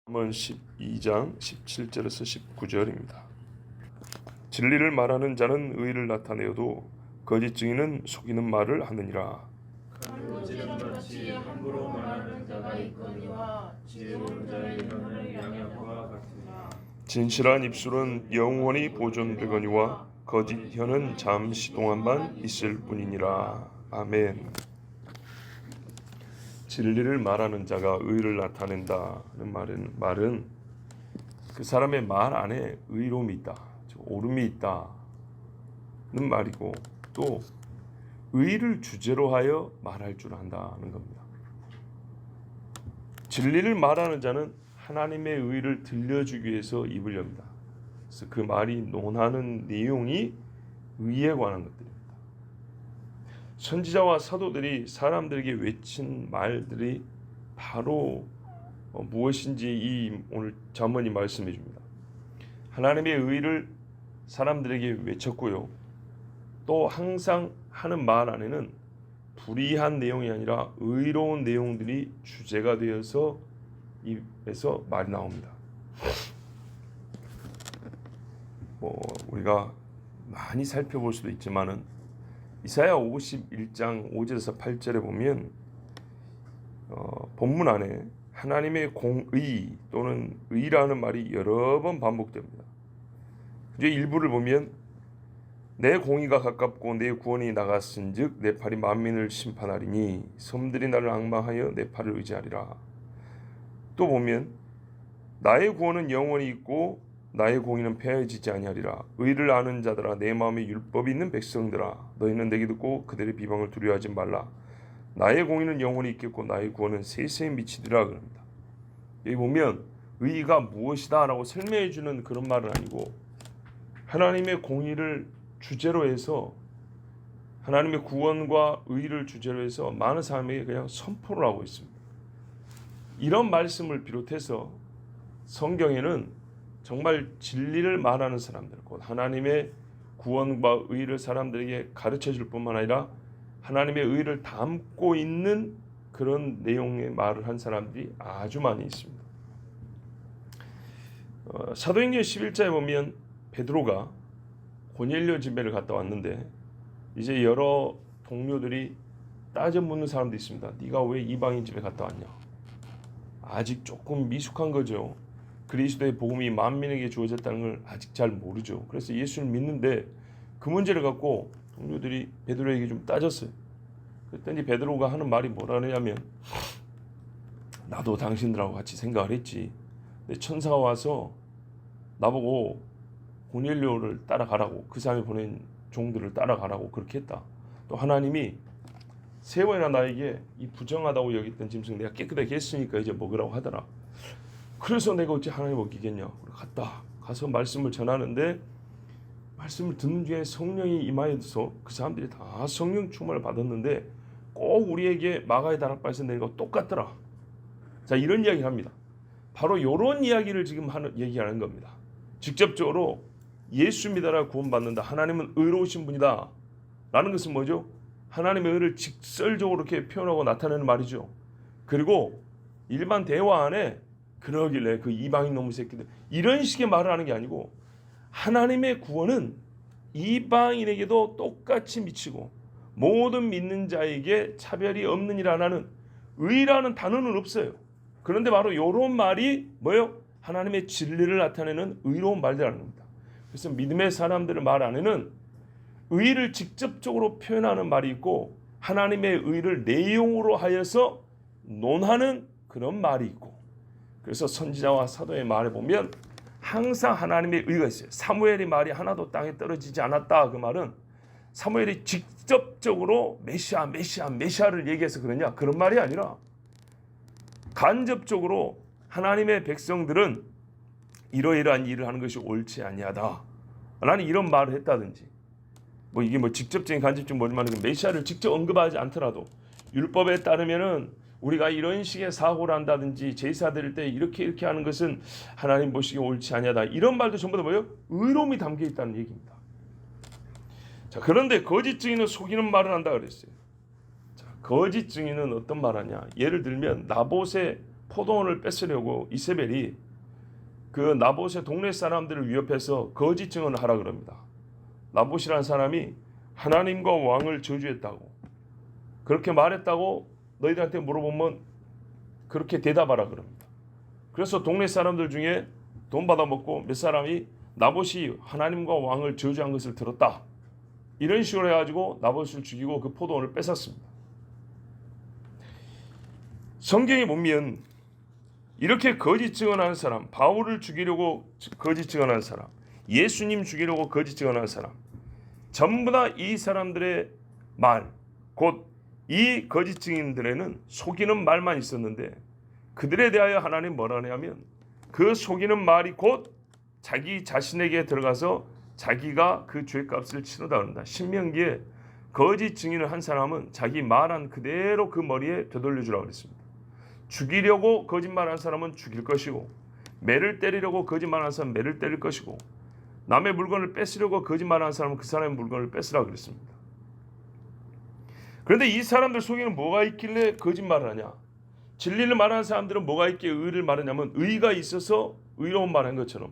잠언 12장 17절에서 19절입니다. 진리를 말하는 자는 의를 나타내어도 거짓 증인은 속이는 말을 하느니라. 간무지름같이 함부로 말하는 자가 있거니와 지혜로운 자의 혀는 양약과 같으니라. 진실한 입술은 영원히 보존되거니와 거짓 혀는 잠시 동안만 있을 뿐이니라. 아멘. 진리를 말하는 자가 의를 나타낸다는 말은 그 사람의 말 안에 의로움이 있다, 옳음이 있다는 말이고, 또 의를 주제로 하여 말할 줄 안다는 겁니다. 진리를 말하는 자는 하나님의 의를 들려주기 위해서 입을 엽니다. 그래서 그 말이 논하는 내용이 의에 관한 것들입니다. 선지자와 사도들이 사람들에게 외친 말들이 바로 무엇인지 이 오늘 잠언이 말씀해 줍니다. 하나님의 의를 사람들에게 외쳤고요. 또 항상 하는 말 안에는 불의한 내용이 아니라 의로운 내용들이 주제가 되어서 입에서 말이 나옵니다. 우리가 많이 살펴볼 수도 있지만은 이사야 51장 5절에서 8절에 보면 본문 안에 하나님의 공의 또는 의라는 말이 여러 번 반복됩니다. 이제 일부를 보면 내 공의가 가깝고 내 구원이 나갔은즉 내 팔이 만민을 심판하리니 섬들이 나를 앙망하여 내 팔을 의지하리라. 또 보면 나의 구원은 영원히 있고 나의 공의는 폐하여지지 아니하리라. 의를 아는 자들아, 내 마음에 율법이 있는 백성들아, 너희는 내게 듣고 그들의 비방을 두려워하지 말라. 나의 공의는 영원히 있겠고 나의 구원은 세세에 미치리라 그럽니다. 여기 보면 의가 무엇이다 라고 설명해 주는 그런 말은 아니고, 하나님의 공의를 주제로 해서, 하나님의 구원과 의를 주제로 해서 많은 사람에게 그냥 선포를 하고 있습니다. 이런 말씀을 비롯해서 성경에는 정말 진리를 말하는 사람들, 곧 하나님의 구원과 의를 사람들에게 가르쳐 줄 뿐만 아니라 하나님의 의를 담고 있는 그런 내용의 말을 한 사람들이 아주 많이 있습니다. 사도행전 11장에 보면 베드로가 고넬료 집에를 갔다 왔는데 이제 여러 동료들이 따져 묻는 사람도 있습니다. 네가 왜 이방인 집에 갔다 왔냐? 아직 조금 미숙한 거죠. 그리스도의 복음이 만민에게 주어졌다는 걸 아직 잘 모르죠. 그래서 예수를 믿는데 그 문제를 갖고 동료들이 베드로에게 좀 따졌어요. 그랬더니 베드로가 하는 말이 뭐라냐면, 나도 당신들하고 같이 생각을 했지. 근데 천사가 와서 나보고 고넬료를 따라가라고, 그 사람이 보낸 종들을 따라가라고 그렇게 했다. 또 하나님이 세 번이나 나에게 이 부정하다고 여겼던 짐승 내가 깨끗하게 했으니까 이제 먹으라고 하더라. 그래서 내가 어찌 하나님 먹이겠냐. 가서 말씀을 전하는데, 말씀을 듣는 중에 성령이 임하여서 그 사람들이 다 성령 충만을 받았는데 꼭 우리에게 마가의 다락방에서 내린 거 똑같더라. 자, 이런 이야기를 합니다. 바로 이런 이야기를 지금 얘기하는 겁니다. 직접적으로 예수 믿어라 구원받는다, 하나님은 의로우신 분이다 라는 것은 뭐죠? 하나님의 의를 직설적으로 이렇게 표현하고 나타내는 말이죠. 그리고 일반 대화 안에 그러길래 그 이방인 놈의 새끼들, 이런 식의 말을 하는 게 아니고, 하나님의 구원은 이방인에게도 똑같이 미치고 모든 믿는 자에게 차별이 없느니라는 의라는 단어는 없어요. 그런데 바로 이런 말이 뭐예요? 하나님의 진리를 나타내는 의로운 말들이라는 겁니다. 그래서 믿음의 사람들의 말 안에는 의를 직접적으로 표현하는 말이 있고, 하나님의 의를 내용으로 하여서 논하는 그런 말이 있고, 그래서 선지자와 사도의 말에 보면 항상 하나님의 의가 있어요. 사무엘의 말이 하나도 땅에 떨어지지 않았다. 그 말은 사무엘이 직접적으로 메시아를 얘기해서 그러냐, 그런 말이 아니라 간접적으로 하나님의 백성들은 이러이러한 일을 하는 것이 옳지 아니하다 라는 이런 말을 했다든지, 이게 직접적인 간접적인 뭐지만 메시아를 직접 언급하지 않더라도 율법에 따르면은 우리가 이런 식의 사고를 한다든지 제사 드릴 때 이렇게 하는 것은 하나님 보시기에 옳지 아니하다, 이런 말도 전부 다 뭐예요? 의로움이 담겨 있다는 얘기입니다. 자, 그런데 거짓 증인은 속이는 말을 한다 그랬어요. 자, 거짓 증인은 어떤 말 하냐? 예를 들면 나봇의 포도원을 뺏으려고 이세벨이 그 나봇의 동네 사람들을 위협해서 거짓 증언을 하라 그럽니다. 나봇이라는 사람이 하나님과 왕을 저주했다고, 그렇게 말했다고 너희들한테 물어보면 그렇게 대답하라 그럽니다. 그래서 동네 사람들 중에 돈 받아먹고 몇 사람이 나봇이 하나님과 왕을 저주한 것을 들었다, 이런 식으로 해가지고 나봇을 죽이고 그 포도원을 뺏었습니다. 성경에 보면 이렇게 거짓 증언하는 사람, 바울을 죽이려고 거짓 증언하는 사람, 예수님 죽이려고 거짓 증언하는 사람, 전부 다 이 사람들의 말, 곧 이 거짓 증인들에는 속이는 말만 있었는데, 그들에 대하여 하나님 뭐라 하냐면 그 속이는 말이 곧 자기 자신에게 들어가서 자기가 그 죄값을 치르다 그런다. 신명기에 거짓 증인을 한 사람은 자기 말한 그대로 그 머리에 되돌려주라고 그랬습니다. 죽이려고 거짓말한 사람은 죽일 것이고, 매를 때리려고 거짓말한 사람은 매를 때릴 것이고, 남의 물건을 뺏으려고 거짓말한 사람은 그 사람의 물건을 뺏으라고 그랬습니다. 그런데 이 사람들 속에는 뭐가 있길래 거짓말을 하냐? 진리를 말하는 사람들은 뭐가 있기에 의를 말하냐면 의가 있어서 의로운 말한 것처럼,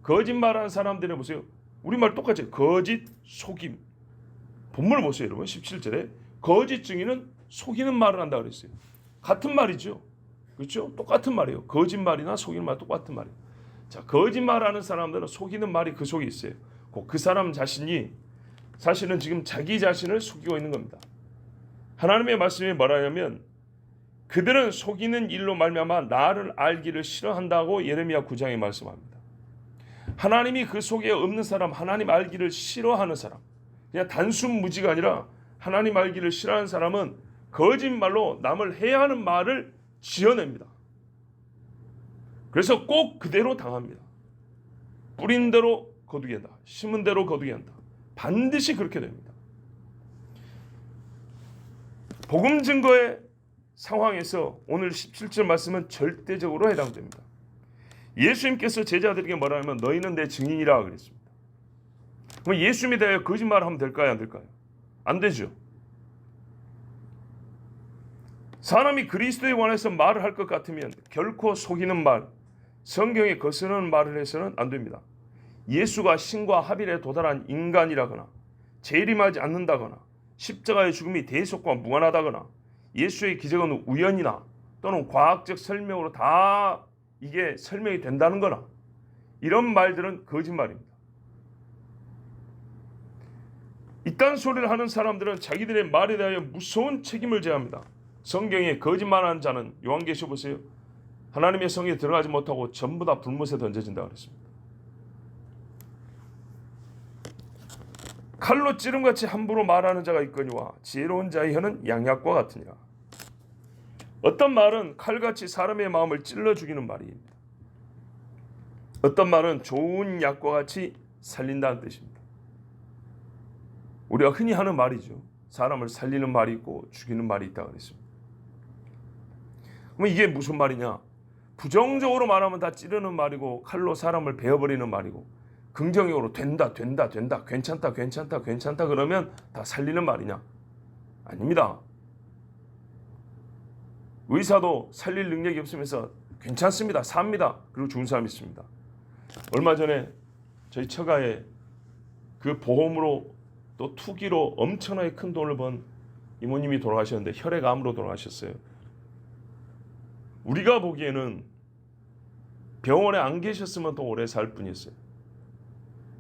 거짓말하는 사람들은 보세요. 우리말 똑같이 거짓, 속임. 본문을 보세요 여러분. 17절에 거짓 증인은 속이는 말을 한다 그랬어요. 같은 말이죠. 그렇죠? 똑같은 말이에요. 거짓말이나 속이는 말 똑같은 말이에요. 자, 거짓말하는 사람들은 속이는 말이 그 속에 있어요. 그 사람 자신이 사실은 지금 자기 자신을 속이고 있는 겁니다. 하나님의 말씀이 뭐라냐면 그들은 속이는 일로 말미암아 나를 알기를 싫어한다고 예레미야 9장에 말씀합니다. 하나님이 그 속에 없는 사람, 하나님 알기를 싫어하는 사람, 그냥 단순 무지가 아니라 하나님 알기를 싫어하는 사람은 거짓말로 남을 해하는 말을 지어냅니다. 그래서 꼭 그대로 당합니다. 뿌린 대로 거두게 한다. 심은 대로 거두게 한다. 반드시 그렇게 됩니다. 복음 증거의 상황에서 오늘 17절 말씀은 절대적으로 해당됩니다. 예수님께서 제자들에게 뭐라 하면 너희는 내 증인이라 그랬습니다. 그럼 예수님에 대해 거짓말을 하면 될까요? 안 될까요? 안 되죠. 사람이 그리스도에 관해서 말을 할 것 같으면 결코 속이는 말, 성경에 거스르는 말을 해서는 안 됩니다. 예수가 신과 합일에 도달한 인간이라거나 재림하지 않는다거나 십자가의 죽음이 대속과 무관하다거나 예수의 기적은 우연이나 또는 과학적 설명으로 다 이게 설명이 된다는 거나 이런 말들은 거짓말입니다. 이딴 소리를 하는 사람들은 자기들의 말에 대하여 무서운 책임을 져야 합니다. 성경에 거짓말하는 자는 요한계시록 보세요. 하나님의 성에 들어가지 못하고 전부 다 불못에 던져진다고 그랬습니다. 칼로 찌름같이 함부로 말하는 자가 있거니와 지혜로운 자의 혀는 양약과 같으니라. 어떤 말은 칼같이 사람의 마음을 찔러 죽이는 말입니다. 어떤 말은 좋은 약과 같이 살린다는 뜻입니다. 우리가 흔히 하는 말이죠. 사람을 살리는 말이 있고 죽이는 말이 있다고 그랬습니다. 그럼 이게 무슨 말이냐? 부정적으로 말하면 다 찌르는 말이고 칼로 사람을 베어버리는 말이고, 긍정적으로 된다 괜찮다 그러면 다 살리는 말이냐? 아닙니다. 의사도 살릴 능력이 없으면서 괜찮습니다, 삽니다, 그리고 죽은 사람이 있습니다. 얼마 전에 저희 처가에 그 보험으로 또 투기로 엄청나게 큰 돈을 번 이모님이 돌아가셨는데 혈액암으로 돌아가셨어요. 우리가 보기에는 병원에 안 계셨으면 더 오래 살 뿐이었어요.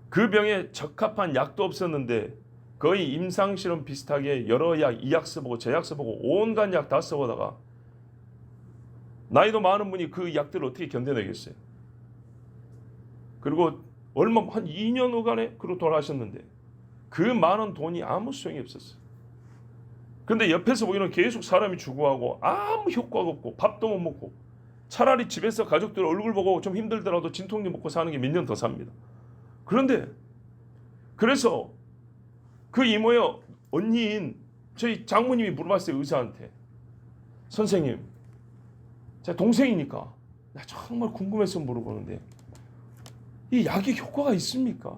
그 병에 적합한 약도 없었는데 거의 임상실험 비슷하게 여러 약, 이 약 써보고 저 약 써보고 온갖 약 다 써보다가 나이도 많은 분이 그 약들을 어떻게 견뎌내겠어요. 그리고 얼마 한 2년 후간에 그로 돌아가셨는데 그 많은 돈이 아무 소용이 없었어요. 그런데 옆에서 보기에는 계속 사람이 죽어가고 아무 효과가 없고 밥도 못 먹고, 차라리 집에서 가족들 얼굴 보고 좀 힘들더라도 진통제 먹고 사는 게 몇 년 더 삽니다. 그런데 그래서 그 이모의 언니인 저희 장모님이 물어봤어요. 의사한테. 선생님, 제 동생이니까 나 정말 궁금해서 물어보는데 이 약이 효과가 있습니까?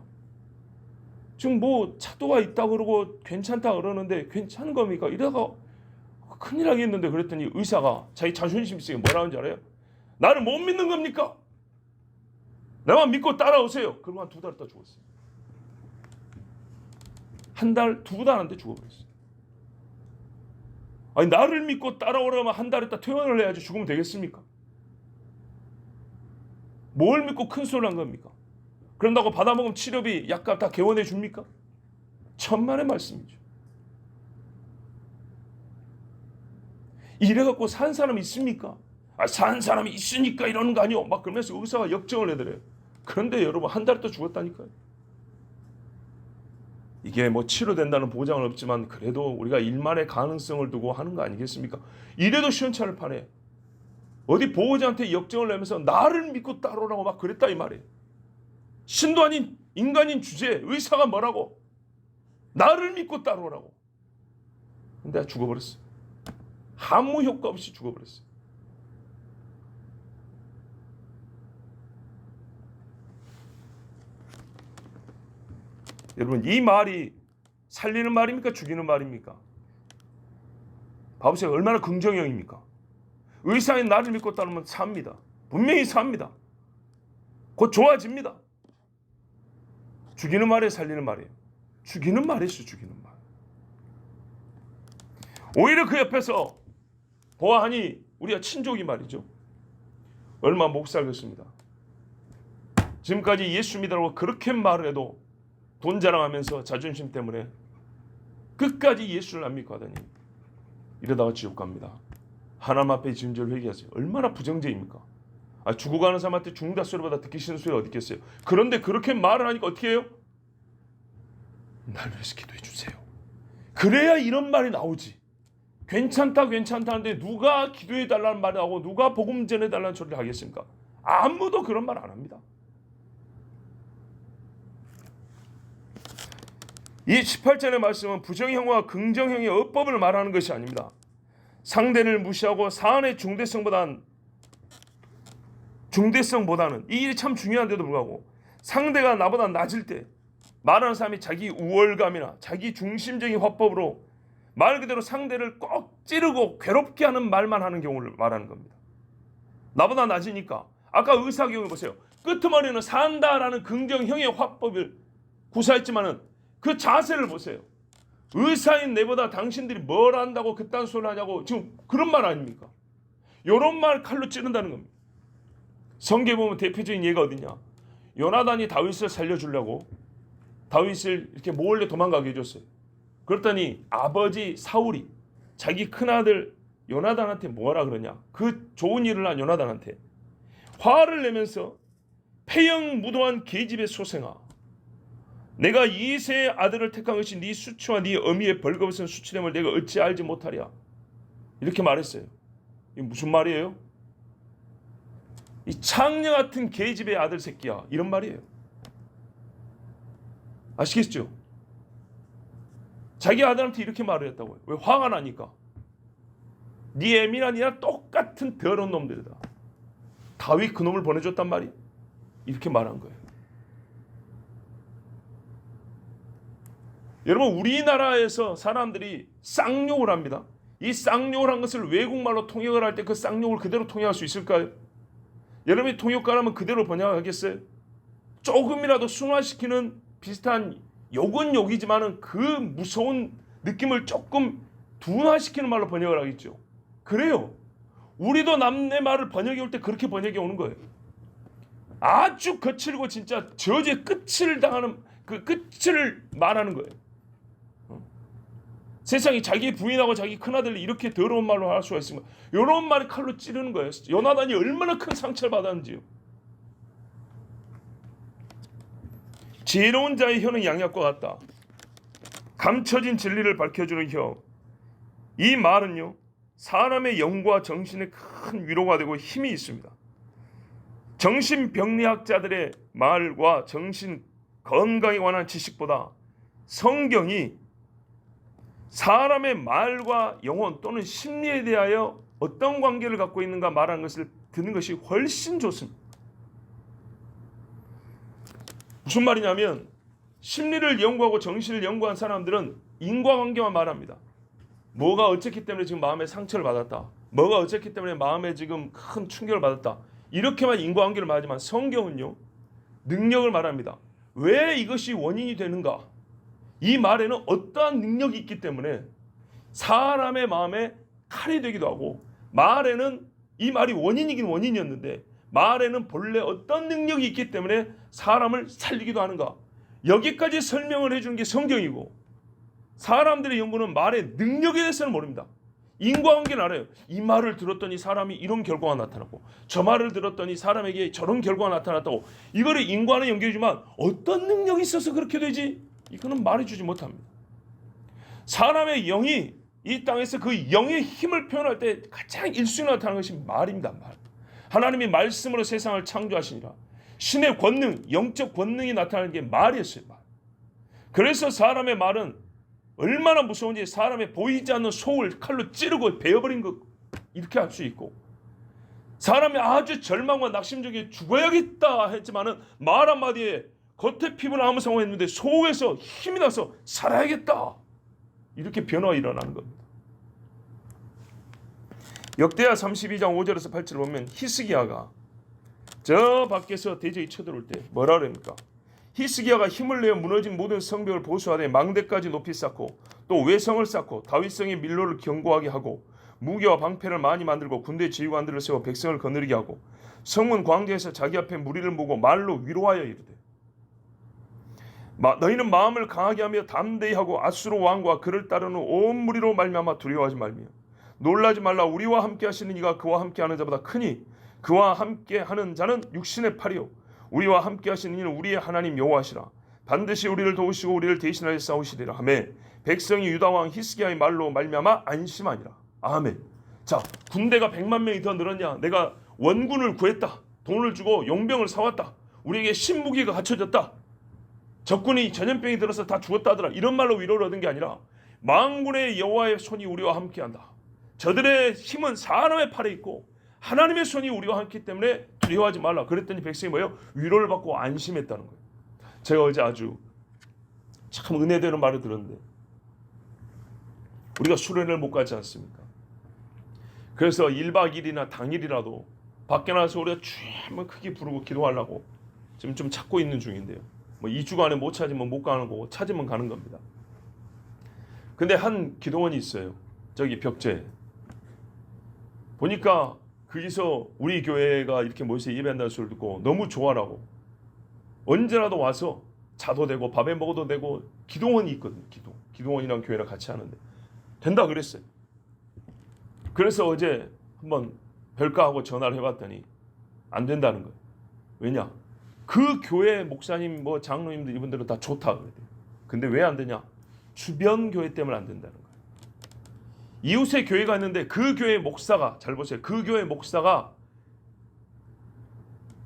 지금 뭐 차도가 있다 그러고 괜찮다 그러는데 괜찮은 겁니까? 이러다가 큰일 나겠는데. 그랬더니 의사가 자기 자존심 있으니까 뭐라 하는지 알아요? 나를 못 믿는 겁니까? 나만 믿고 따라오세요. 그러고 한 2달 있다 죽었어요. 한 달, 2달 안돼 죽어버렸어요. 아니 나를 믿고 따라오라면 한 달 있다 퇴원을 해야지 죽으면 되겠습니까? 뭘 믿고 큰 소리를 한 겁니까? 그런다고 받아먹으면 치료비 약값 다 개원해 줍니까? 천만의 말씀이죠. 이래갖고 산 사람이 있습니까? 산 사람이 있으니까 이러는 거 아니오? 막 그러면서 의사가 역정을 해드려요. 그런데 여러분 한 달 있다 죽었다니까요. 이게 뭐 치료된다는 보장은 없지만 그래도 우리가 일만의 가능성을 두고 하는 거 아니겠습니까? 이래도 시원찮을 판에 어디 보호자한테 역정을 내면서 나를 믿고 따라오라고 막 그랬다 이 말이에요. 신도 아닌 인간인 주제에 의사가 뭐라고? 나를 믿고 따라오라고. 근데 죽어버렸어요. 아무 효과 없이 죽어버렸어요. 여러분 이 말이 살리는 말입니까? 죽이는 말입니까? 봐보세요. 얼마나 긍정형입니까? 의사인 나를 믿고 따르면 삽니다. 분명히 삽니다. 곧 좋아집니다. 죽이는 말이에요? 살리는 말이에요? 죽이는 말이죠. 죽이는 말. 오히려 그 옆에서 보아하니 우리가 친족이 말이죠. 얼마 못 살겠습니다. 지금까지 예수 믿으라고 그렇게 말을 해도 돈 자랑하면서 자존심 때문에 끝까지 예수를 안 믿고 하다니 이러다가 지옥 갑니다. 하나님 앞에 진절 회개하세요. 얼마나 부정죄입니까? 죽어가는 사람한테 죽는다 소리보다 듣기 싫은 소리 어디 있겠어요? 그런데 그렇게 말을 하니까 어떻게 해요? 날 위해서 기도해 주세요. 그래야 이런 말이 나오지. 괜찮다 괜찮다는데 누가 기도해 달라는 말을 하고 누가 복음 전해 달라는 소리를 하겠습니까? 아무도 그런 말 안 합니다. 이 18절의 말씀은 부정형과 긍정형의 어법을 말하는 것이 아닙니다. 상대를 무시하고 사안의 중대성보다는 이 일이 참 중요한데도 불구하고 상대가 나보다 낮을 때 말하는 사람이 자기 우월감이나 자기 중심적인 화법으로 말 그대로 상대를 꼭 찌르고 괴롭게 하는 말만 하는 경우를 말하는 겁니다. 나보다 낮으니까 아까 의사 경우 보세요. 끄트머리는 산다라는 긍정형의 화법을 구사했지만은 그 자세를 보세요. 의사인 내보다 당신들이 뭘 안다고 그딴 소리 하냐고 지금 그런 말 아닙니까? 이런 말 칼로 찌른다는 겁니다. 성경에 보면 대표적인 예가 어디냐? 요나단이 다윗을 살려주려고 다윗을 이렇게 몰래 도망가게 해줬어요. 그랬더니 아버지 사울이 자기 큰아들 요나단한테 뭐라 그러냐? 그 좋은 일을 한 요나단한테 화를 내면서 폐영무도한 계집의 소생아, 내가 이세의 아들을 택한 것이 네 수치와 네 어미의 벌거벗은 수치됨을 내가 어찌 알지 못하랴. 이렇게 말했어요. 이게 무슨 말이에요? 이 창녀 같은 계집의 아들 새끼야, 이런 말이에요. 아시겠죠? 자기 아들한테 이렇게 말을 했다고요. 왜? 화가 나니까. 네 애미나 니나 똑같은 더러운 놈들이다. 다윗 그놈을 보내줬단 말이에요. 이렇게 말한 거예요. 여러분 우리나라에서 사람들이 쌍욕을 합니다. 이 쌍욕을 한 것을 외국말로 통역을 할 때 그 쌍욕을 그대로 통역할 수 있을까요? 여러분이 통역가라면 그대로 번역하겠어요? 조금이라도 순화시키는 비슷한 욕은 욕이지만은 그 무서운 느낌을 조금 둔화시키는 말로 번역을 하겠죠. 그래요. 우리도 남의 말을 번역해 올 때 그렇게 번역해 오는 거예요. 아주 거칠고 진짜 저주의 끝을 당하는 그 끝을 말하는 거예요. 세상이 자기 부인하고 자기 큰아들을 이렇게 더러운 말로 할 수가 있습니까? 이런 말이 칼로 찌르는 거예요. 요나단이 얼마나 큰 상처를 받았는지요. 지혜로운 자의 혀는 양약과 같다. 감춰진 진리를 밝혀주는 혀. 이 말은요, 사람의 영과 정신에 큰 위로가 되고 힘이 있습니다. 정신병리학자들의 말과 정신 건강에 관한 지식보다 성경이 사람의 말과 영혼 또는 심리에 대하여 어떤 관계를 갖고 있는가 말하는 것을 듣는 것이 훨씬 좋습니다. 무슨 말이냐면 심리를 연구하고 정신을 연구한 사람들은 인과관계만 말합니다. 뭐가 어쨌기 때문에 지금 마음에 상처를 받았다. 뭐가 어쨌기 때문에 마음에 지금 큰 충격을 받았다. 이렇게만 인과관계를 말하지만 성경은요 능력을 말합니다. 왜 이것이 원인이 되는가? 이 말에는 어떠한 능력이 있기 때문에 사람의 마음에 칼이 되기도 하고, 말에는 이 말이 원인이긴 원인이었는데 말에는 본래 어떤 능력이 있기 때문에 사람을 살리기도 하는가? 여기까지 설명을 해주는 게 성경이고, 사람들의 연구는 말의 능력에 대해서는 모릅니다. 인과관계는 알아요. 이 말을 들었더니 사람이 이런 결과가 나타났고, 저 말을 들었더니 사람에게 저런 결과가 나타났다고, 이거를 인과는 연결이지만 어떤 능력이 있어서 그렇게 되지? 이거는 말해주지 못합니다. 사람의 영이 이 땅에서 그 영의 힘을 표현할 때 가장 1순위로 나타나는 것이 말입니다. 말. 하나님이 말씀으로 세상을 창조하시니라. 신의 권능, 영적 권능이 나타나는 게 말이었어요. 말. 그래서 사람의 말은 얼마나 무서운지, 사람의 보이지 않는 속을 칼로 찌르고 베어버린 것, 이렇게 할 수 있고, 사람이 아주 절망과 낙심적에 죽어야겠다 했지만은 말 한마디에 겉에 피부는 아무 상관없는데 속에서 힘이 나서 살아야겠다, 이렇게 변화가 일어나는 겁니다. 역대하 32장 5절에서 8절을 보면 히스기야가 저 밖에서 대적이 쳐들어올 때 뭐라 그럽니까? 히스기야가 힘을 내어 무너진 모든 성벽을 보수하되 망대까지 높이 쌓고 또 외성을 쌓고 다윗성의 밀로를 견고하게 하고 무기와 방패를 많이 만들고 군대 지휘관들을 세워 백성을 거느리게 하고 성문 광장에서 자기 앞에 무리를 모고 말로 위로하여 이르되 너희는 마음을 강하게 하며 담대히 하고 아수르 왕과 그를 따르는 온 무리로 말미암아 두려워하지 말며 놀라지 말라. 우리와 함께 하시는 이가 그와 함께 하는 자보다 크니 그와 함께 하는 자는 육신의 팔이요 우리와 함께 하시는 이는 우리의 하나님 여호와시라. 반드시 우리를 도우시고 우리를 대신하여 싸우시리라 하매 백성이 유다왕 히스기야의 말로 말미암아 안심하니라. 아멘. 자, 군대가 100만 명이 더 늘었냐? 내가 원군을 구했다. 돈을 주고 용병을 사왔다. 우리에게 신무기가 갖춰졌다. 적군이 전염병이 들어서 다 죽었다 하더라. 이런 말로 위로를 얻은 게 아니라 만군의 여호와의 손이 우리와 함께한다. 저들의 힘은 사람의 팔에 있고 하나님의 손이 우리와 함께 때문에 두려워하지 말라. 그랬더니 백성이 뭐예요? 위로를 받고 안심했다는 거예요. 제가 어제 아주 참 은혜되는 말을 들었는데, 우리가 수련회를 못 가지 않습니까? 그래서 1박 2일이나 당일이라도 밖에 나가서 우리가 주 한번 크게 부르고 기도하려고 지금 좀 찾고 있는 중인데요. 뭐 2주간에 못 찾으면 못 가는 거고 찾으면 가는 겁니다. 근데 한 기도원이 있어요. 저기 벽제에. 보니까 거기서 우리 교회가 이렇게 모여서 예배한다는 소리를 듣고 너무 좋아라고 언제라도 와서 자도 되고 밥에 먹어도 되고 기도원이 있거든요. 기도원이랑 교회랑 같이 하는데 된다 그랬어요. 그래서 어제 한번 별까 하고 전화를 해봤더니 안 된다는 거예요. 왜냐? 그 교회 목사님 뭐 장로님들 이분들은 다 좋다 그래요. 근데 왜 안 되냐? 주변 교회 때문에 안 된다는 거예요. 이웃에 교회가 있는데 그 교회 목사가, 잘 보세요. 그 교회 목사가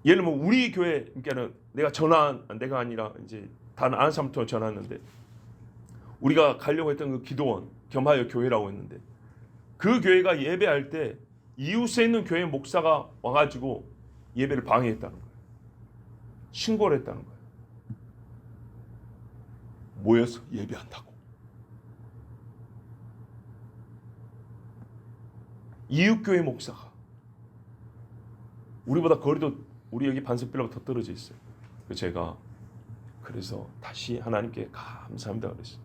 예를 들면 우리 교회, 그러니까는 내가 아니라 이제 단 아는 사람부터 전화했는데 우리가 가려고 했던 그 기도원 겸하여 교회라고 했는데 그 교회가 예배할 때 이웃에 있는 교회 목사가 와가지고 예배를 방해했다는 거예요. 신고를 했다는 거예요. 모여서 예배한다고. 이웃교회 목사가 우리보다 거리도 우리 여기 반석빌라가 더 떨어져 있어요. 제가 그래서 다시 하나님께 감사합니다 그랬어요.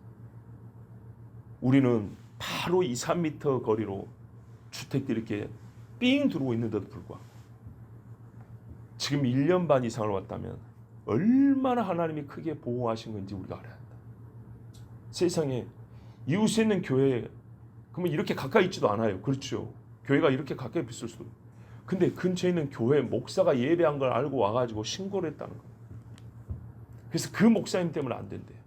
우리는 바로 2, 3m 거리로 주택들이 이렇게 삥 들어오고 있는데도 불구하고 지금 1년 반 이상을 왔다면 얼마나 하나님이 크게 보호하신 건지 우리가 알아야 한다. 세상에 이웃에 있는 교회 그러면 이렇게 가까이 있지도 않아요. 그렇죠. 교회가 이렇게 가까이 있을 수도. 근데 근처에 있는 교회 목사가 예배한 걸 알고 와가지고 신고를 했다는 거예요. 그래서 그 목사님 때문에 안 된대요.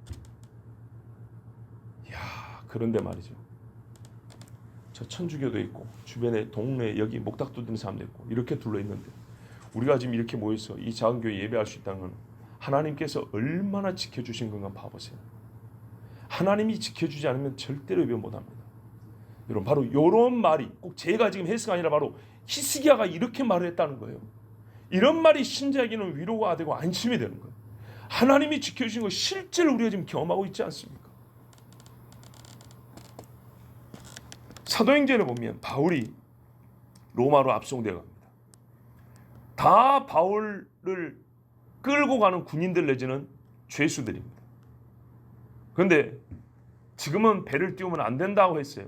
이야, 그런데 말이죠. 저 천주교도 있고 주변에 동네 여기 목닥도 드는 사람도 있고 이렇게 둘러 있는데 우리가 지금 이렇게 모여서 이 작은 교회 예배할 수 있다는 건 하나님께서 얼마나 지켜주신 건가 봐보세요. 하나님이 지켜주지 않으면 절대로 예배 못합니다. 여러분 바로 이런 말이 꼭 제가 지금 해석이 아니라 바로 히스기야가 이렇게 말을 했다는 거예요. 이런 말이 신자에게는 위로가 되고 안심이 되는 거예요. 하나님이 지켜주신 거 실제로 우리가 지금 경험하고 있지 않습니까? 사도행전을 보면 바울이 로마로 압송되어 갑니다. 다 바울을 끌고 가는 군인들 내지는 죄수들입니다. 그런데 지금은 배를 띄우면 안 된다고 했어요.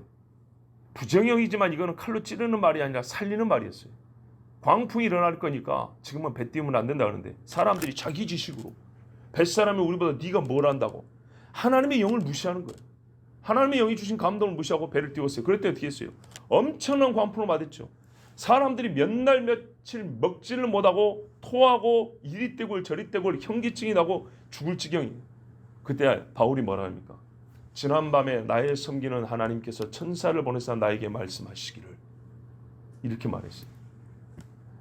부정형이지만 이거는 칼로 찌르는 말이 아니라 살리는 말이었어요. 광풍이 일어날 거니까 지금은 배 띄우면 안 된다 그러는데 사람들이 자기 지식으로 뱃사람이 우리보다 네가 뭘 안다고 하나님의 영을 무시하는 거예요. 하나님의 영이 주신 감동을 무시하고 배를 띄웠어요. 그럴 때 어떻게 했어요? 엄청난 광풍을 맞았죠. 사람들이 몇 날 며칠 먹지를 못하고 토하고 이리 떼굴 저리 떼굴 현기증이 나고 죽을 지경이에요. 그때 바울이 뭐라 합니까? 지난밤에 나의 섬기는 하나님께서 천사를 보내서 나에게 말씀하시기를 이렇게 말했어요.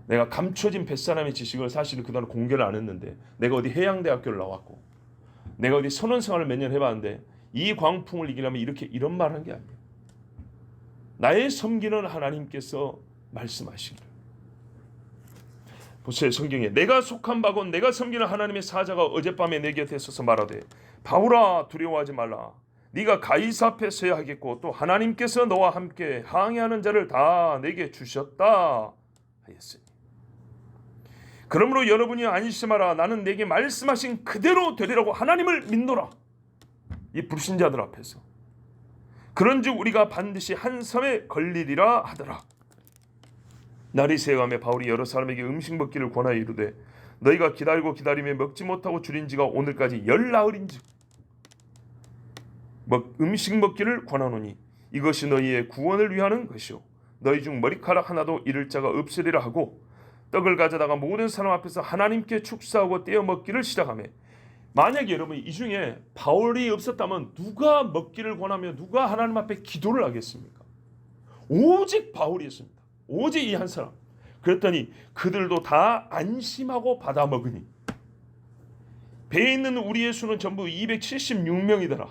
내가 감춰진 뱃사람의 지식을 사실 그동안 공개를 안 했는데 내가 어디 해양대학교를 나왔고 내가 어디 선원생활을 몇 년 해봤는데 이 광풍을 이기려면 이런 말 한 게 아니에요. 나의 섬기는 하나님께서 말씀하시기를. 보세요. 성경에 내가 속한 바곤 내가 섬기는 하나님의 사자가 어젯밤에 내 곁에 서서 말하되 바울아 두려워하지 말라. 네가 가이사 앞에 서야 하겠고 또 하나님께서 너와 함께 항해하는 자를 다 내게 주셨다 하였으니 그러므로 여러분이 안심하라. 나는 내게 말씀하신 그대로 되리라고 하나님을 믿노라. 이 불신자들 앞에서 그런즉 우리가 반드시 한 섬에 걸리리라 하더라. 날이 새어가며 바울이 여러 사람에게 음식 먹기를 권하여 이르되 너희가 기다리고 기다리며 먹지 못하고 줄인 지가 오늘까지 열나흘인즉 음식 먹기를 권하노니 이것이 너희의 구원을 위하는 것이요 너희 중 머리카락 하나도 잃을 자가 없으리라 하고 떡을 가져다가 모든 사람 앞에서 하나님께 축사하고 떼어 먹기를 시작하며 만약에 여러분 이 중에 바울이 없었다면 누가 먹기를 권하며 누가 하나님 앞에 기도를 하겠습니까? 오직 바울이었습니다. 오직 이 한 사람. 그랬더니 그들도 다 안심하고 받아 먹으니 배에 있는 우리의 수는 전부 276명이더라.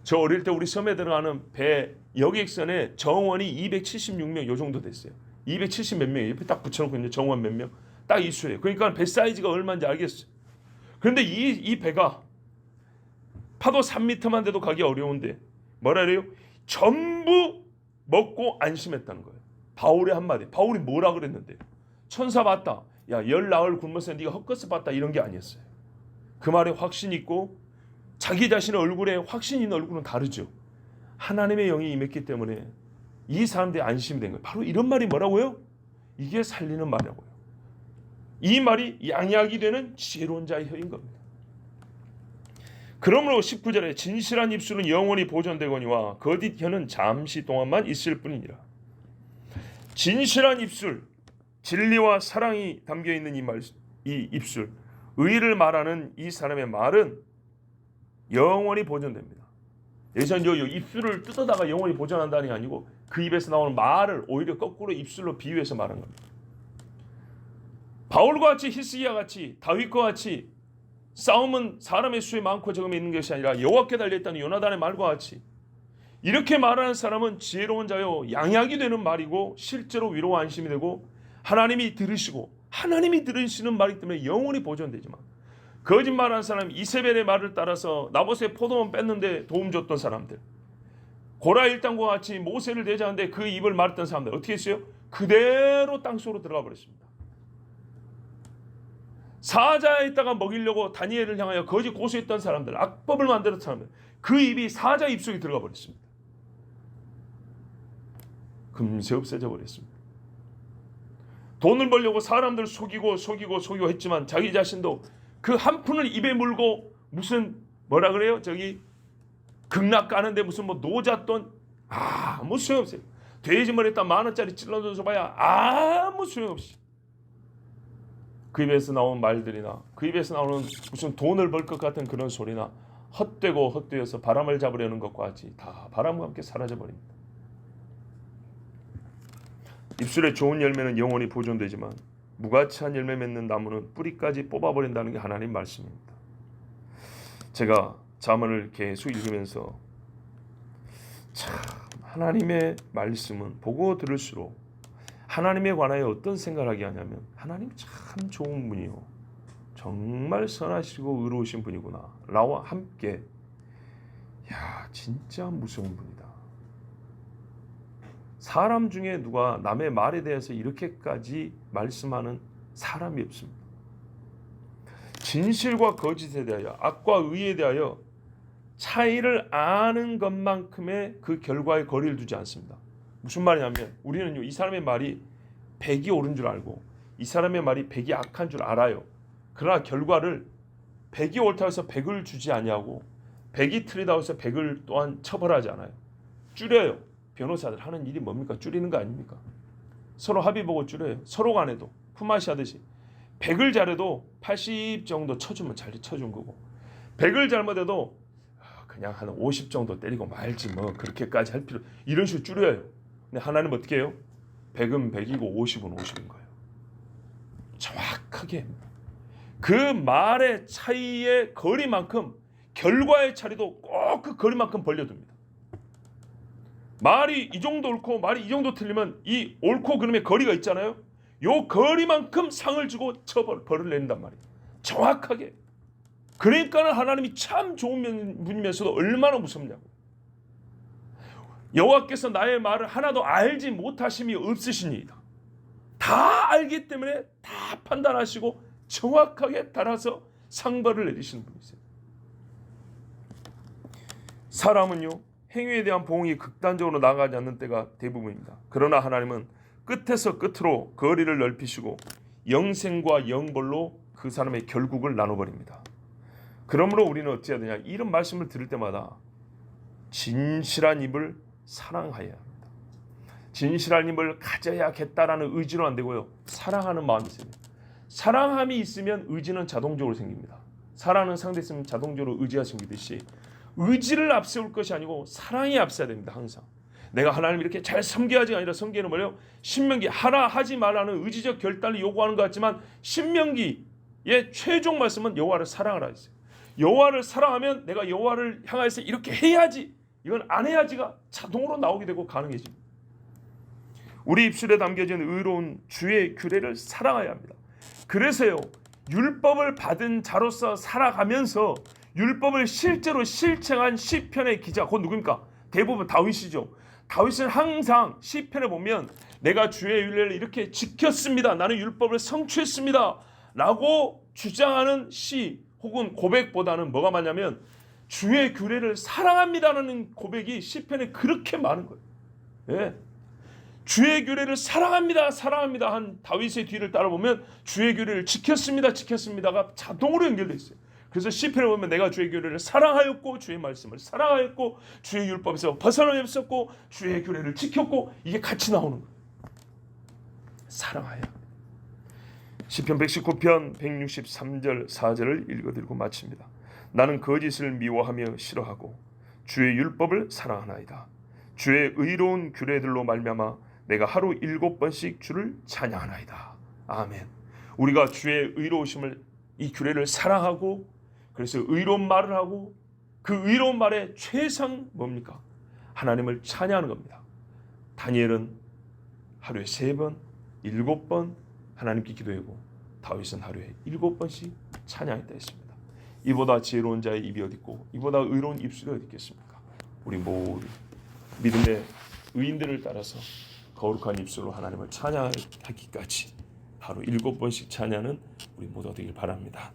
저 어릴 때 우리 섬에 들어가는 배 여객선의 정원이 276명 요 정도 됐어요. 270 몇 명이 옆에 딱 붙여놓고 있는 정원 몇 명 딱 이 수예요. 그러니까 배 사이즈가 얼마인지 알겠어요. 그런데 이 배가 파도 3m만 돼도 가기 어려운데 뭐라 그래요? 전부 먹고 안심했다는 거예요. 바울의 한마디. 바울이 뭐라 그랬는데 천사 봤다. 야 열나흘 굶었을 때 네가 헛것을 봤다 이런 게 아니었어요. 그 말에 확신이 있고 자기 자신의 얼굴에 확신 있는 얼굴은 다르죠. 하나님의 영이 임했기 때문에 이 사람들이 안심이 된 거예요. 바로 이런 말이 뭐라고요? 이게 살리는 말이라고요. 이 말이 양약이 되는 지혜로운 자의 혀인 겁니다. 그러므로 19절에 진실한 입술은 영원히 보존되거니와 거짓 혀는 잠시 동안만 있을 뿐이니라. 진실한 입술, 진리와 사랑이 담겨있는 이 입술, 의를 말하는 이 사람의 말은 영원히 보존됩니다. 여기서 입술을 뜯어다가 영원히 보존한다는 게 아니고 그 입에서 나오는 말을 오히려 거꾸로 입술로 비유해서 말한 겁니다. 바울과 같이 히스기야 같이 다윗과 같이 싸움은 사람의 수에 많고 적음에 있는 것이 아니라 여호와께 달려있다는 요나단의 말과 같이 이렇게 말하는 사람은 지혜로운 자요 양약이 되는 말이고 실제로 위로와 안심이 되고 하나님이 들으시고 하나님이 들으시는 말이기 때문에 영원히 보존되지만 거짓말하는 사람 이세벨의 말을 따라서 나봇의 포도원 뺐는데 도움 줬던 사람들 고라 일당과 같이 모세를 대적하는데 그 입을 말했던 사람들 어떻게 했어요? 그대로 땅속으로 들어가 버렸습니다. 사자에 있다가 먹이려고 다니엘을 향하여 거짓 고소했던 사람들 악법을 만들었던 사람들 그 입이 사자 입속에 들어가 버렸습니다. 금세 없어져 버렸습니다. 돈을 벌려고 사람들 속이고 했지만 자기 자신도 그 한 푼을 입에 물고 무슨 뭐라 그래요? 저기 극락 가는데 무슨 뭐 노잣돈 아무 소용없어요. 돼지 머리에다 10,000원짜리 찔러줘서 봐야 아무 소용없이 그 입에서 나오는 말들이나 그 입에서 나오는 무슨 돈을 벌 것 같은 그런 소리나 헛되고 헛되어서 바람을 잡으려는 것과 같이 다 바람과 함께 사라져버립니다. 입술에 좋은 열매는 영원히 보존되지만 무가치한 열매 맺는 나무는 뿌리까지 뽑아버린다는 게 하나님 말씀입니다. 제가 잠언을 계속 읽으면서 참 하나님의 말씀은 보고 들을수록 하나님에 관하여 어떤 생각을 하게 하냐면 하나님 참 좋은 분이요 정말 선하시고 의로우신 분이구나 나와 함께 진짜 무서운 분이다 사람 중에 누가 남의 말에 대해서 이렇게까지 말씀하는 사람이 없습니다. 진실과 거짓에 대하여, 악과 의에 대하여 차이를 아는 것만큼의 그 결과에 거리를 두지 않습니다. 무슨 말이냐면 우리는요, 이 사람의 말이 100이 옳은 줄 알고 이 사람의 말이 100이 악한 줄 알아요. 그러나 결과를 100이 옳다고 해서 100을 주지 아니하고 100이 틀리다고 해서 100을 또한 처벌하지 않아요. 줄여요. 변호사들 하는 일이 뭡니까? 줄이는 거 아닙니까? 서로 합의 보고 줄여요. 서로 간에도 품앗이 하듯이 100을 잘해도 80 정도 쳐주면 잘 쳐준 거고, 100을 잘못해도 그냥 한 50 정도 때리고 말지 뭐 그렇게까지 할 필요, 이런 식으로 줄여요. 근데 하나님 어떻게 해요? 100은 100이고 50은 50인 거예요. 정확하게 그 말의 차이의 거리만큼 결과의 차이도 꼭 그 거리만큼 벌려둡니다. 말이 이 정도 옳고 말이 이 정도 틀리면 이 옳고 그름의 거리가 있잖아요. 요 거리만큼 상을 주고 벌을 내린단 말이에요. 정확하게. 그러니까 하나님이 참 좋은 분이면서도 얼마나 무섭냐고. 여호와께서 나의 말을 하나도 알지 못하심이 없으시니이다. 다 알기 때문에 다 판단하시고 정확하게 따라서 상벌을 내리시는 분이세요. 사람은요, 행위에 대한 보응이 극단적으로 나가지 않는 때가 대부분입니다. 그러나 하나님은 끝에서 끝으로 거리를 넓히시고 영생과 영벌로 그 사람의 결국을 나눠버립니다. 그러므로 우리는 어찌해야 되냐? 이런 말씀을 들을 때마다 진실한 입을 사랑해야 합니다. 진실한 입을 가져야겠다라는 의지로 안 되고요, 사랑하는 마음이 있어야 돼요. 사랑함이 있으면 의지는 자동적으로 생깁니다. 사랑하는 상대 있으면 자동적으로 의지가 생기듯이 의지를 앞세울 것이 아니고 사랑이 앞서야 됩니다. 항상 내가 하나님을 이렇게 잘 섬겨야지 아니라 섬기는 뭐예요? 신명기 하라 하지 말라는 의지적 결단을 요구하는 것 같지만 신명기의 최종 말씀은 여호와를 사랑하라 했어요. 여호와를 사랑하면 내가 여호와를 향해서 이렇게 해야지, 이건 안 해야지가 자동으로 나오게 되고 가능해집니다. 우리 입술에 담겨진 의로운 주의 규례를 사랑해야 합니다. 그래서요, 율법을 받은 자로서 살아가면서 율법을 실제로 실천한 시편의 기자, 그건 누굽니까? 대부분 다윗이죠. 다윗은 항상 시편에 보면 내가 주의 율례를 이렇게 지켰습니다, 나는 율법을 성취했습니다 라고 주장하는 시 혹은 고백보다는 뭐가 많냐면 주의 규례를 사랑합니다라는 고백이 시편에 그렇게 많은 거예요. 예. 주의 규례를 사랑합니다 사랑합니다 한 다윗의 뒤를 따라보면 주의 규례를 지켰습니다가 자동으로 연결되어 있어요. 그래서 시편에 보면 내가 주의 규례를 사랑하였고 주의 말씀을 사랑하였고 주의 율법에서 벗어나지 없었고 주의 규례를 지켰고, 이게 같이 나오는 거예요. 사랑하여. 시편 119편 163절 4절을 읽어드리고 마칩니다. 나는 거짓을 미워하며 싫어하고 주의 율법을 사랑하나이다. 주의 의로운 규례들로 말미암아 내가 하루 7번씩 주를 찬양하나이다. 아멘. 우리가 주의 의로우심을, 이 규례를 사랑하고 그래서 의로운 말을 하고 그 의로운 말의 최상 뭡니까? 하나님을 찬양하는 겁니다. 다니엘은 하루에 3번, 7번 하나님께 기도하고 다윗은 하루에 7번씩 찬양했다 했습니다. 이보다 지혜로운 자의 입이 어디 있고 이보다 의로운 입술이 어디 있겠습니까? 우리 모두 믿음의 의인들을 따라서 거룩한 입술로 하나님을 찬양하기까지 하루 7번씩 찬양하는 우리 모두 되길 바랍니다.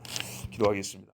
기도하겠습니다.